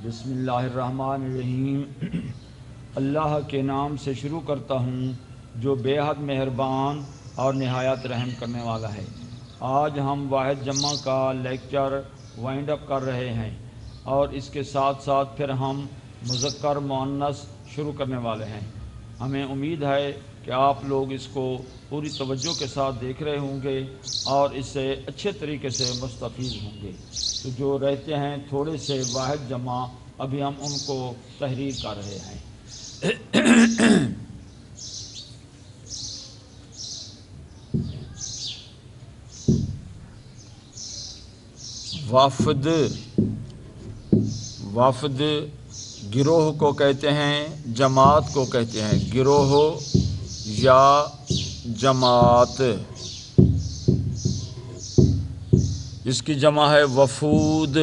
بسم اللہ الرحمن الرحیم۔ اللہ کے نام سے شروع کرتا ہوں جو بے حد مہربان اور نہایت رحم کرنے والا ہے۔ آج ہم واحد جمع کا لیکچر وائنڈ اپ کر رہے ہیں اور اس کے ساتھ ساتھ پھر ہم مذکر مؤنث شروع کرنے والے ہیں۔ ہمیں امید ہے کہ آپ لوگ اس کو پوری توجہ کے ساتھ دیکھ رہے ہوں گے اور اس سے اچھے طریقے سے مستفید ہوں گے۔ تو جو رہتے ہیں تھوڑے سے واحد جمع، ابھی ہم ان کو تحریر کر رہے ہیں۔ وفد، وفد گروہ کو کہتے ہیں، جماعت کو کہتے ہیں، گروہ یا جماعت۔ اس کی جمع ہے وفود۔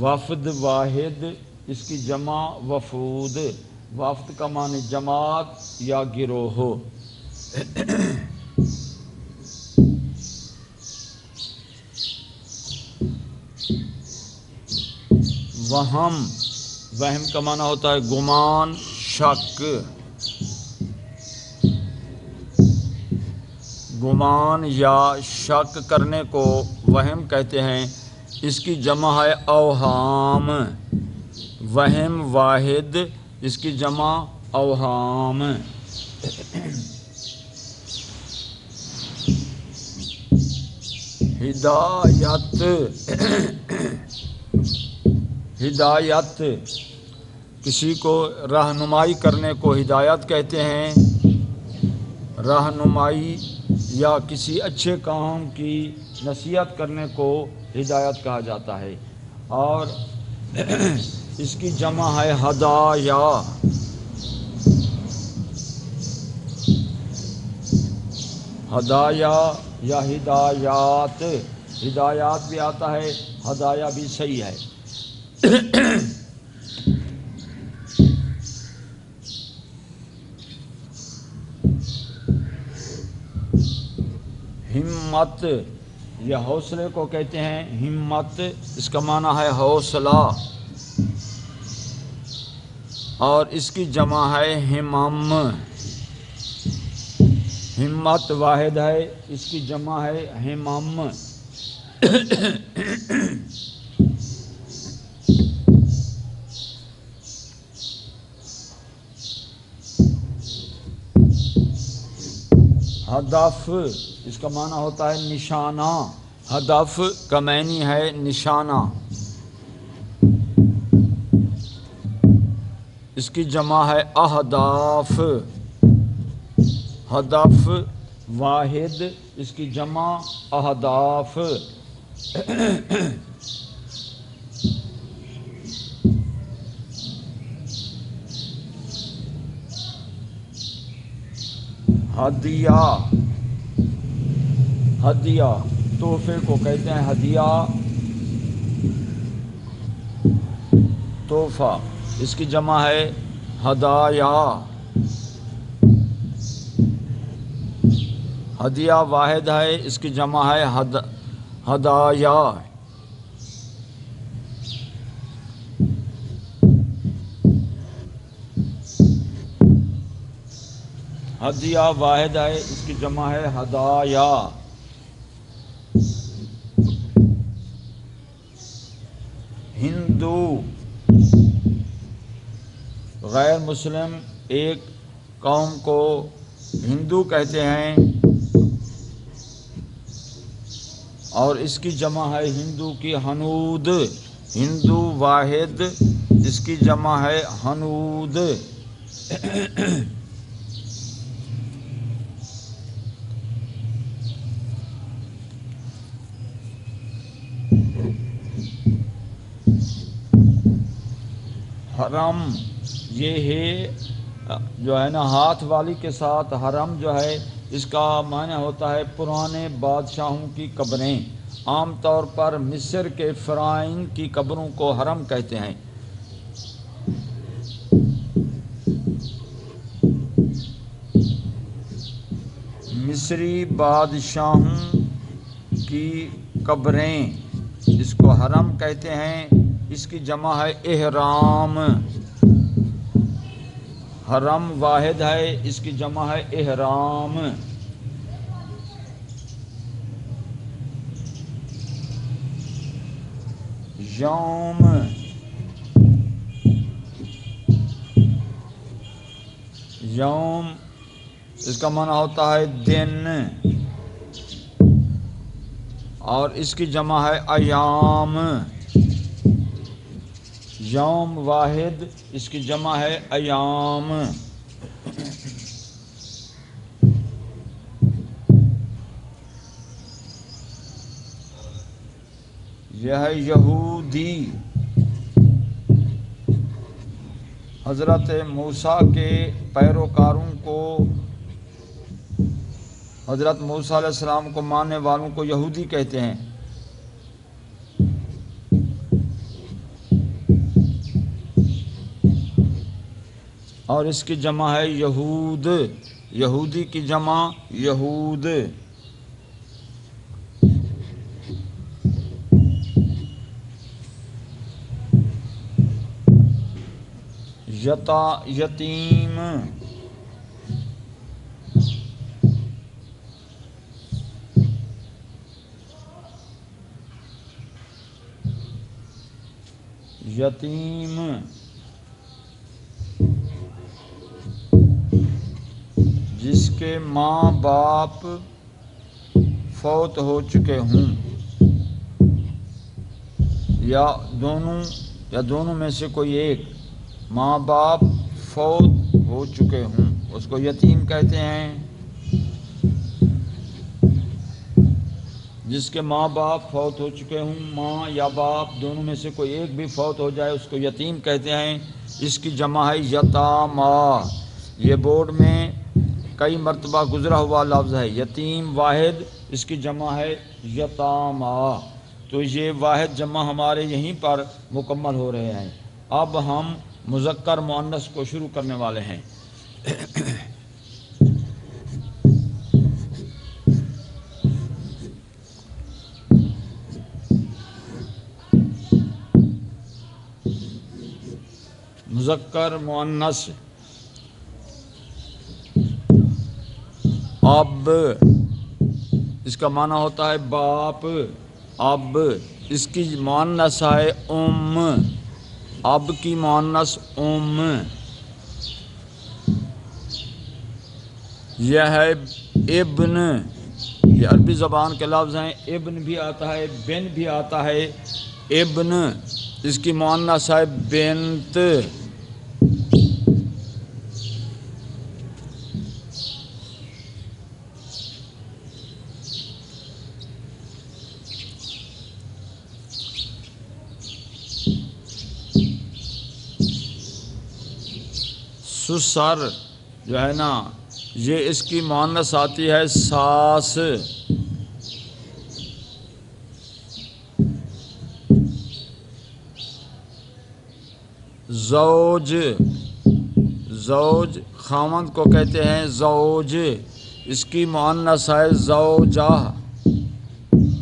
وفد واحد، اس کی جمع وفود۔ وفد کا معنی جماعت یا گروہ۔ وہم، وہم کا معنی ہوتا ہے گمان، شک۔ گمان یا شک کرنے کو وہم کہتے ہیں۔ اس کی جمع ہے اوہام۔ وہم واحد، اس کی جمع اوہام۔ ہدایت، ہدایت کسی کو رہنمائی کرنے کو ہدایت کہتے ہیں۔ رہنمائی یا کسی اچھے کام کی نصیحت کرنے کو ہدایت کہا جاتا ہے۔ اور اس کی جمع ہے ہدایا۔ ہدایا یا ہدایات، ہدایات بھی آتا ہے، ہدایا بھی صحیح ہے۔ ہمت، یہ حوصلے کو کہتے ہیں ہمت، اس کا معنی ہے حوصلہ اور اس کی جمع ہے ہمم۔ ہمت واحد ہے، اس کی جمع ہے ہمم۔ ہدف، اس کا معنی ہوتا ہے نشانہ۔ ہدف کا معنی ہے نشانہ۔ اس کی جمع ہے اہداف۔ ہدف واحد، اس کی جمع اہداف۔ ہدیہ، ہدیہ تحفے کو کہتے ہیں ہدیہ، تحفہ۔ اس کی جمع ہے ہدایا۔ ہدیہ واحد ہے، اس کی جمع ہے ہدایا۔ ہدیہ واحد ہے، اس کی جمع ہے ہدایا۔ ہندو، غیر مسلم ایک قوم کو ہندو کہتے ہیں اور اس کی جمع ہے ہندو کی ہنود۔ ہندو واحد، اس کی جمع ہے ہنود۔ حرم، یہ ہے جو ہے نا ہاتھ والی کے ساتھ حرم جو ہے، اس کا معنی ہوتا ہے پرانے بادشاہوں کی قبریں۔ عام طور پر مصر کے فرعون کی قبروں کو حرم کہتے ہیں۔ مصری بادشاہوں کی قبریں اس کو حرم کہتے ہیں، اس کی جمع ہے احرام۔ حرم واحد ہے، اس کی جمع ہے احرام۔ یوم، یوم اس کا معنی ہوتا ہے دن، اور اس کی جمع ہے ایام۔ یوم واحد، اس کی جمع ہے ایام۔ یہ ہے یہودی۔ حضرت موسیٰ کے پیروکاروں کو، حضرت موسیٰ علیہ السلام کو ماننے والوں کو یہودی کہتے ہیں۔ اور اس کی جمع ہے یہود۔ یہودی کی جمع یہود۔ یتیم، یتیم جس کے ماں باپ فوت ہو چکے ہوں، یا دونوں میں سے کوئی ایک، ماں باپ فوت ہو چکے ہوں، اس کو یتیم کہتے ہیں۔ جس کے ماں باپ فوت ہو چکے ہوں، ماں یا باپ دونوں میں سے کوئی ایک بھی فوت ہو جائے، اس کو یتیم کہتے ہیں۔ اس کی جمع ہے یتاما۔ یہ بورڈ میں کئی مرتبہ گزرا ہوا لفظ ہے۔ یتیم واحد، اس کی جمع ہے یتاما۔ تو یہ واحد جمع ہمارے یہیں پر مکمل ہو رہے ہیں۔ اب ہم مذکر مؤنث کو شروع کرنے والے ہیں۔ مذکر مؤنث، اب اس کا معنی ہوتا ہے باپ۔ اب اس کی مؤنث ہے ام۔ اب کی مؤنث ام۔ یہ ہے ابن، یہ عربی زبان کے لفظ ہیں۔ ابن بھی آتا ہے، بن بھی آتا ہے۔ ابن، اس کی مؤنث ہے بنت۔ سسر جو ہے نا، یہ اس کی مؤنث آتی ہے ساس۔ زوج، زوج خاوند کو کہتے ہیں زوج، اس کی مؤنث ہے زوجہ۔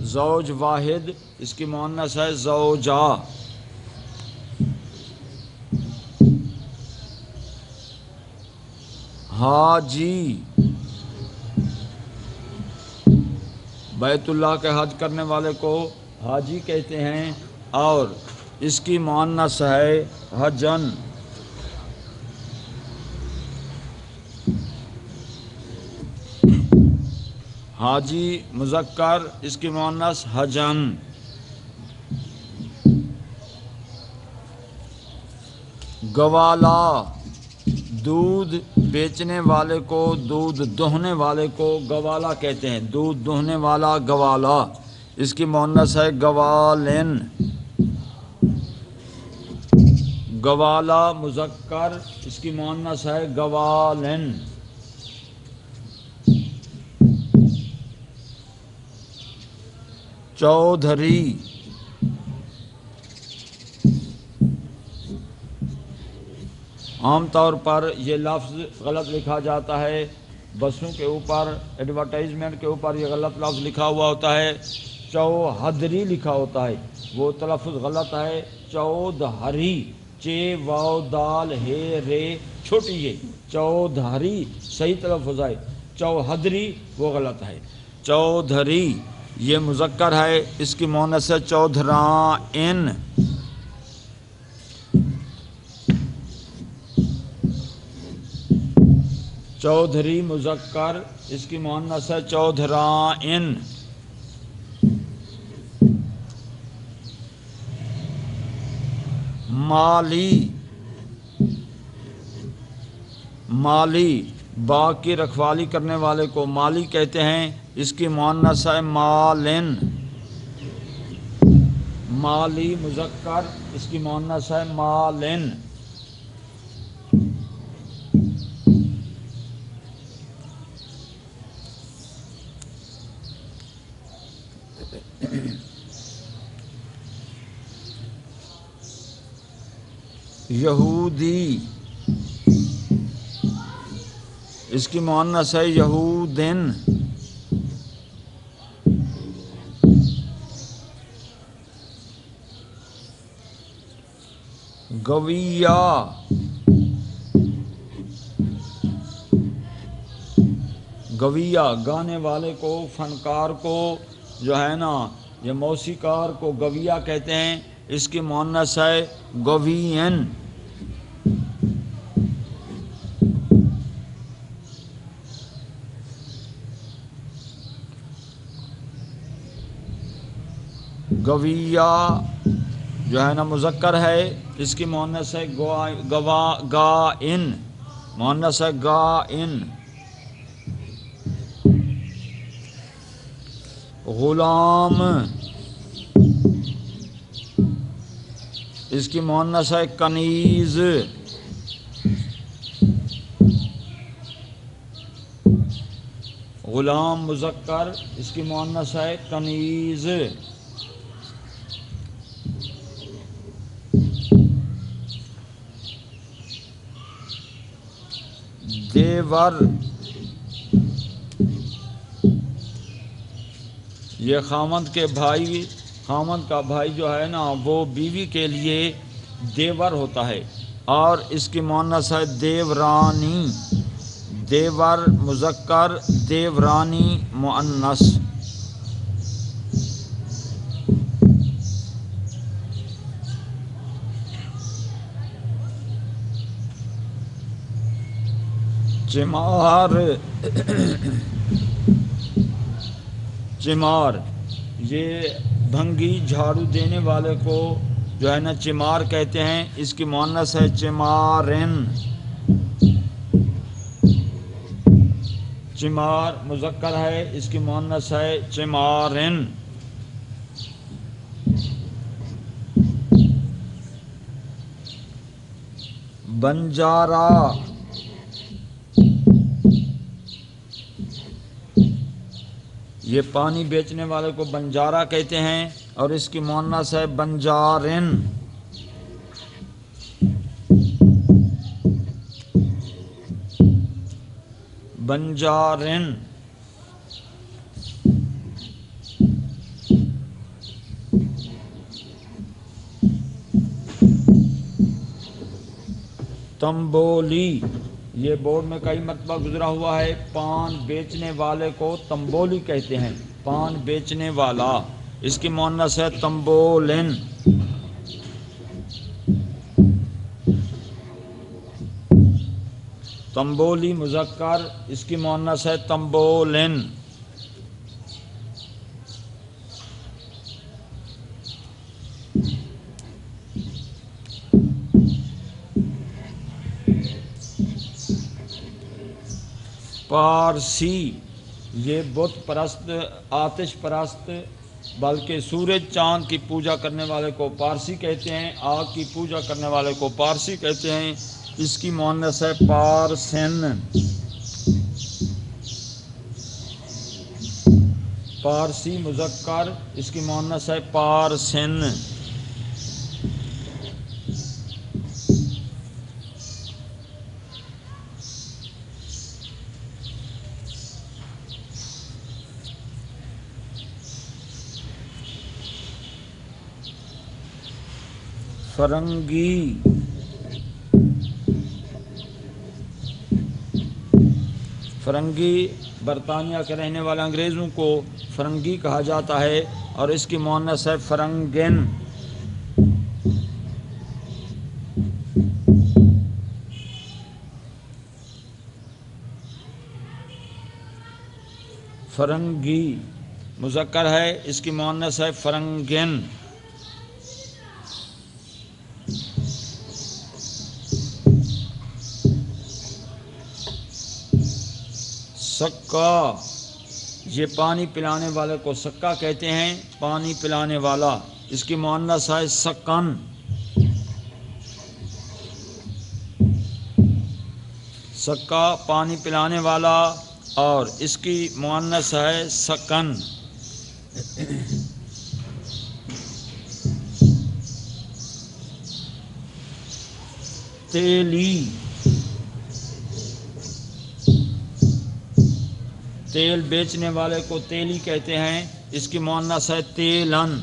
زوج واحد، اس کی مؤنث ہے زوجہ۔ حاجی، بیت اللہ کے حج کرنے والے کو حاجی کہتے ہیں، اور اس کی مؤنث ہے حجن۔ حاجی مذکر، اس کی مؤنث حجن۔ گوالا، دودھ بیچنے والے کو، دودھ دوہنے والے کو گوالا کہتے ہیں۔ دودھ دوہنے والا گوالا، اس کی مؤنث ہے گوالن۔ گوالا مذکر، اس کی مؤنث ہے گوالن۔ چودھری، عام طور پر یہ لفظ غلط لکھا جاتا ہے، بسوں کے اوپر ایڈورٹائزمنٹ کے اوپر یہ غلط لفظ لکھا ہوا ہوتا ہے۔ چوہدری لکھا ہوتا ہے، وہ تلفظ غلط ہے، چودھری، چے واو دال ہے رے چھوٹی یہ، چودھری صحیح تلفظ ہے، چوہدری وہ غلط ہے۔ چودھری یہ مذکر ہے، اس کی مؤنث ہے چودھرائن۔ چودھری مذکر، اس کی مؤنث ہے چودھرائن۔ مالی، مالی باغ کی رکھوالی کرنے والے کو مالی کہتے ہیں، اس کی مؤنث ہے مالن۔ مالی مذکر، اس کی مؤنث ہے مالن۔ یہودی، اس کی مؤنث ہے یہودن۔ گویا، گویا گانے والے کو، فنکار کو جو ہے نا، یہ موسیقار کو گویا کہتے ہیں، اس کی مؤنث ہے گوین۔ گویا جو ہے نا مذکر ہے، اس کی مؤنث ہے گائن، مؤنث ہے گائن۔ غلام، اس کی مؤنث ہے کنیز۔ غلام مذکر، اس کی مؤنث ہے کنیز۔ دیور، یہ خاوند کے بھائی، خاوند کا بھائی جو ہے نا وہ بیوی کے لیے دیور ہوتا ہے، اور اس کی مؤنث ہے دیورانی۔ دیور مذکر، دیورانی مؤنث۔ چمار، چمار یہ بھنگی جھاڑو دینے والے کو جو ہے نا چمار کہتے ہیں، اس کی مؤنث ہے چمارن۔ چمار مذکر ہے، اس کی مؤنث ہے چمارن۔ بنجارا، یہ پانی بیچنے والے کو بنجارا کہتے ہیں، اور اس کی مؤنث ہے بنجارن۔ بنجارن۔ تمبولی، یہ بورڈ میں کئی مرتبہ گزرا ہوا ہے، پان بیچنے والے کو تمبولی کہتے ہیں، پان بیچنے والا، اس کی مؤنث ہے تمبولن۔ تمبولی مذکر، اس کی مؤنث ہے تمبولن۔ پارسی، یہ بت پرست، آتش پرست، بلکہ سورج چاند کی پوجا کرنے والے کو پارسی کہتے ہیں، آگ کی پوجا کرنے والے کو پارسی کہتے ہیں، اس کی مؤنث ہے پارسن۔ پارسی مذکر، اس کی مؤنث ہے پارسن۔ فرنگی، فرنگی برطانیہ کے رہنے والے انگریزوں کو فرنگی کہا جاتا ہے اور اس کی مؤنث ہے فرنگن۔ فرنگی مذکر ہے، اس کی مؤنث ہے فرنگن۔ سکا، یہ پانی پلانے والے کو سکا کہتے ہیں، پانی پلانے والا، اس کی مؤنث ہے سکن۔ سکا پانی پلانے والا اور اس کی مؤنث ہے سکن۔ تیلی، تیل بیچنے والے کو تیلی کہتے ہیں، اس کی مؤنث ہے تیلن۔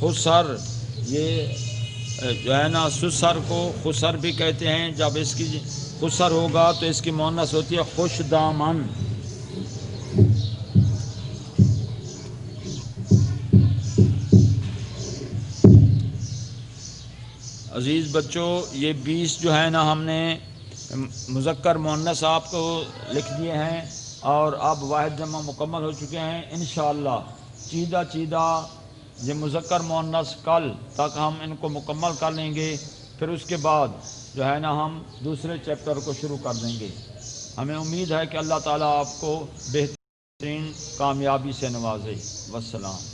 خسر، یہ جو ہے نا سسر کو خسر بھی کہتے ہیں، جب اس کی خسر ہوگا تو اس کی مؤنث ہوتی ہے خوش دامن۔ عزیز بچوں، یہ 20 جو ہے نا ہم نے مذکر مؤنث آپ کو لکھ دیے ہیں اور اب واحد جمع مکمل ہو چکے ہیں۔ انشاءاللہ چیدہ چیدہ یہ مذکر مؤنث کل تک ہم ان کو مکمل کر لیں گے، پھر اس کے بعد جو ہے نا ہم دوسرے چیپٹر کو شروع کر دیں گے۔ ہمیں امید ہے کہ اللہ تعالیٰ آپ کو بہترین کامیابی سے نوازے۔ والسلام۔